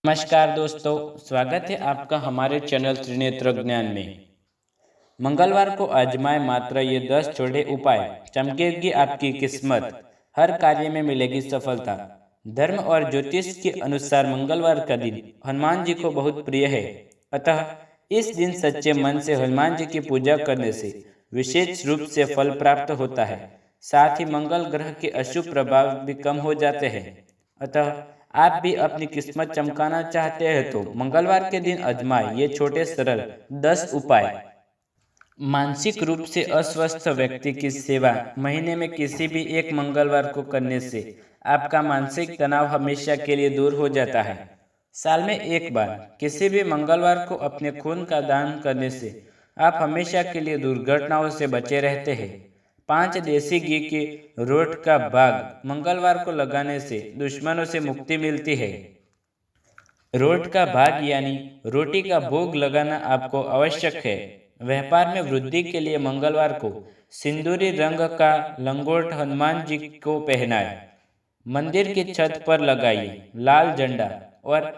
नमस्कार दोस्तों, स्वागत है आपका हमारे चैनल त्रिनेत्र ज्ञान में। मंगलवार को आजमाए मात्र ये 10 छोटे उपाय, चमकेगी आपकी किस्मत, हर कार्य में मिलेगी सफलता। धर्म और ज्योतिष के अनुसार मंगलवार का दिन हनुमान जी को बहुत प्रिय है, अतः इस दिन सच्चे मन से हनुमान जी की पूजा करने से विशेष रूप से फल प्राप्त होता है। साथ ही मंगल ग्रह के अशुभ प्रभाव भी कम हो जाते हैं। अतः आप भी अपनी किस्मत चमकाना चाहते हैं तो मंगलवार के दिन आजमाएं ये छोटे सरल 10 उपाय। मानसिक रूप से अस्वस्थ व्यक्ति की सेवा महीने में किसी भी एक मंगलवार को करने से आपका मानसिक तनाव हमेशा के लिए दूर हो जाता है। साल में एक बार किसी भी मंगलवार को अपने खून का दान करने से आप हमेशा के लिए दुर्घटनाओं से बचे रहते हैं। 5 देसी घी के रोट का भाग मंगलवार को लगाने से दुश्मनों से मुक्ति मिलती है। रोट का भाग यानी रोटी का भोग लगाना आपको आवश्यक है। व्यापार में वृद्धि के लिए मंगलवार को सिंदूरी रंग का लंगोट हनुमान जी को पहनाए, मंदिर की छत पर लगाइए। लाल झंडा और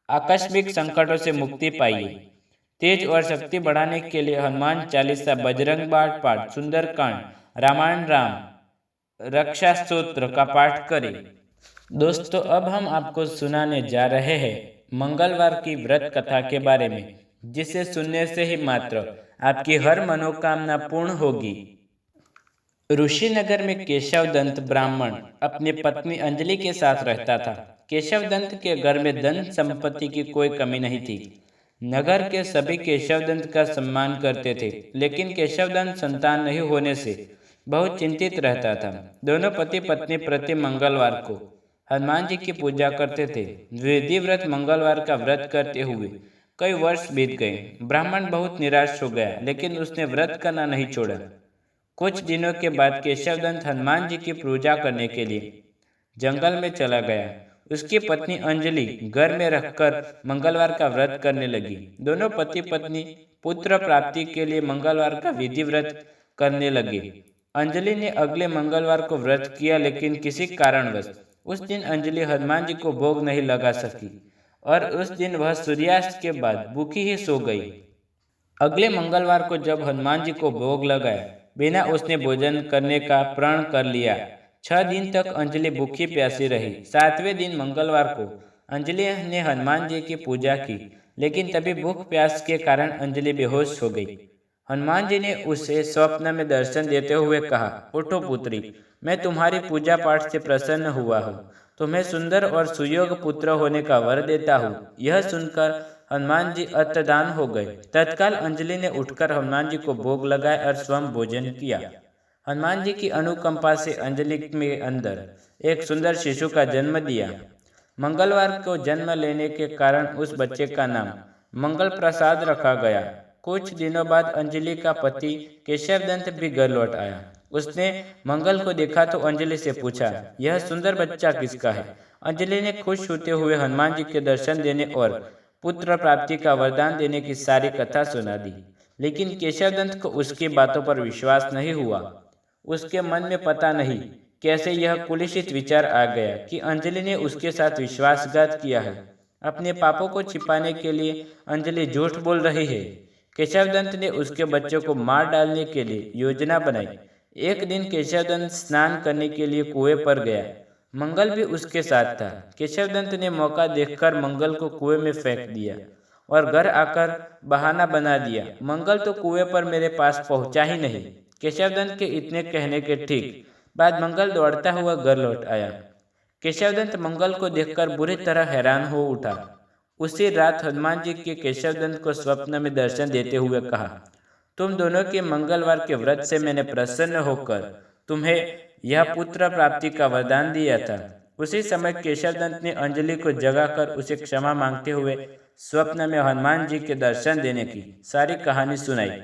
आकस्मिक संकटों से मुक्ति पाइए। तेज और शक्ति बढ़ाने के लिए हनुमान चालीसा, बजरंग बाण पाठ, सुंदरकांड, रामायण, राम रक्षा स्तोत्र का पाठ करें। दोस्तों, अब हम आपको सुनाने जा रहे हैं मंगलवार की व्रत कथा के बारे में, जिसे सुनने से ही मात्र आपकी हर मनोकामना पूर्ण होगी। ऋषिनगर में केशवदंत ब्राह्मण अपनी पत्नी अंजलि के साथ रहता था। केशवदंत के घर में धन संपत्ति की कोई कमी नहीं थी। नगर के सभी केशवदंत का सम्मान करते थे, लेकिन केशवदंत संतान नहीं होने से बहुत चिंतित रहता था। दोनों पति पत्नी प्रति मंगलवार को हनुमान जी की पूजा करते थे। विधिव्रत मंगलवार का व्रत करते हुए कई वर्ष बीत गए। ब्राह्मण बहुत निराश हो गया, लेकिन उसने व्रत करना नहीं छोड़ा। कुछ दिनों के बाद केशवदंत हनुमान जी की पूजा करने के लिए जंगल में चला गया। उसकी पत्नी अंजलि घर में रहकर मंगलवार का व्रत करने लगी। दोनों पति पत्नी पुत्र प्राप्ति के लिए मंगलवार का विधि व्रत करने लगे। अंजलि ने अगले मंगलवार को व्रत किया, लेकिन किसी कारणवश उस दिन अंजलि हनुमान जी को भोग नहीं लगा सकी और उस दिन वह सूर्यास्त के बाद भूखी ही सो गई। अगले मंगलवार को जब हनुमान जी को भोग लगाया, बिना उसने भोजन करने का प्रण कर लिया। 6 दिन तक अंजलि भूखी प्यासी रही। 7वें दिन मंगलवार को अंजलि ने हनुमान जी की पूजा की, लेकिन तभी भूख प्यास के कारण अंजलि बेहोश हो गई। हनुमान जी ने उसे स्वप्न में दर्शन देते हुए कहा, उठो पुत्री, मैं तुम्हारी पूजा पाठ से प्रसन्न हुआ हूँ। तुम्हें सुंदर और सुयोग्य पुत्र होने का वर देता हूँ। यह सुनकर हनुमान जी अंतर्धान हो गए। तत्काल अंजलि ने उठकर हनुमान जी को भोग लगाया और स्वयं भोजन किया। हनुमान जी की अनुकंपा से अंजलि में अंदर एक सुंदर शिशु का जन्म दिया। मंगलवार को जन्म लेने के कारण उस बच्चे का नाम मंगल प्रसाद रखा गया। कुछ दिनों बाद अंजलि का पति केशवदंत भी घर लौट आया। उसने मंगल को देखा तो अंजलि से पूछा, यह सुंदर बच्चा किसका है? अंजलि ने खुश होते हुए हनुमान जी के दर्शन देने और पुत्र प्राप्ति का वरदान देने की सारी कथा सुना दी। लेकिन केशवदंत को उसकी बातों पर विश्वास नहीं हुआ। उसके मन में पता नहीं कैसे यह कुलसित विचार आ गया कि अंजलि ने उसके साथ विश्वासघात किया है। अपने पापों को छिपाने के लिए अंजलि झूठ बोल रही है। केशवदंत ने उसके बच्चों को मार डालने के लिए योजना बनाई। एक दिन केशवदंत स्नान करने के लिए कुएं पर गया। मंगल भी उसके साथ था। केशवदंत ने मौका देखकर मंगल को कुएं में फेंक दिया और घर आकर बहाना बना दिया, मंगल तो कुएं पर मेरे पास पहुंचा ही नहीं। केशवदंत के इतने कहने के ठीक बाद मंगल दौड़ता हुआ घर लौट आया। केशवदंत मंगल को देखकर बुरी तरह हैरान हो उठा। उसी रात हनुमान जी के केशवदंत को स्वप्न में दर्शन देते हुए कहा, तुम दोनों के मंगलवार के व्रत से मैंने प्रसन्न होकर तुम्हें यह पुत्र प्राप्ति का वरदान दिया था। उसी समय केशवदंत ने अंजलि को जगाकर उसे क्षमा मांगते हुए स्वप्न में हनुमान जी के दर्शन देने की सारी कहानी सुनाई।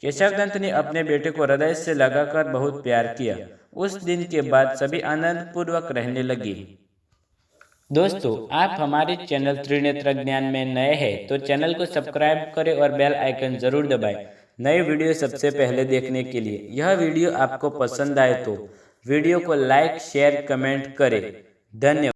केशवदंत ने अपने बेटे को हृदय से लगाकर बहुत प्यार किया। उस दिन के बाद सभी आनंद पूर्वक रहने लगे। दोस्तों, आप हमारे चैनल त्रिनेत्र ज्ञान में नए हैं तो चैनल को सब्सक्राइब करें और बेल आइकन जरूर दबाएं नए वीडियो सबसे पहले देखने के लिए। यह वीडियो आपको पसंद आए तो वीडियो को लाइक, शेयर, कमेंट करें। धन्यवाद।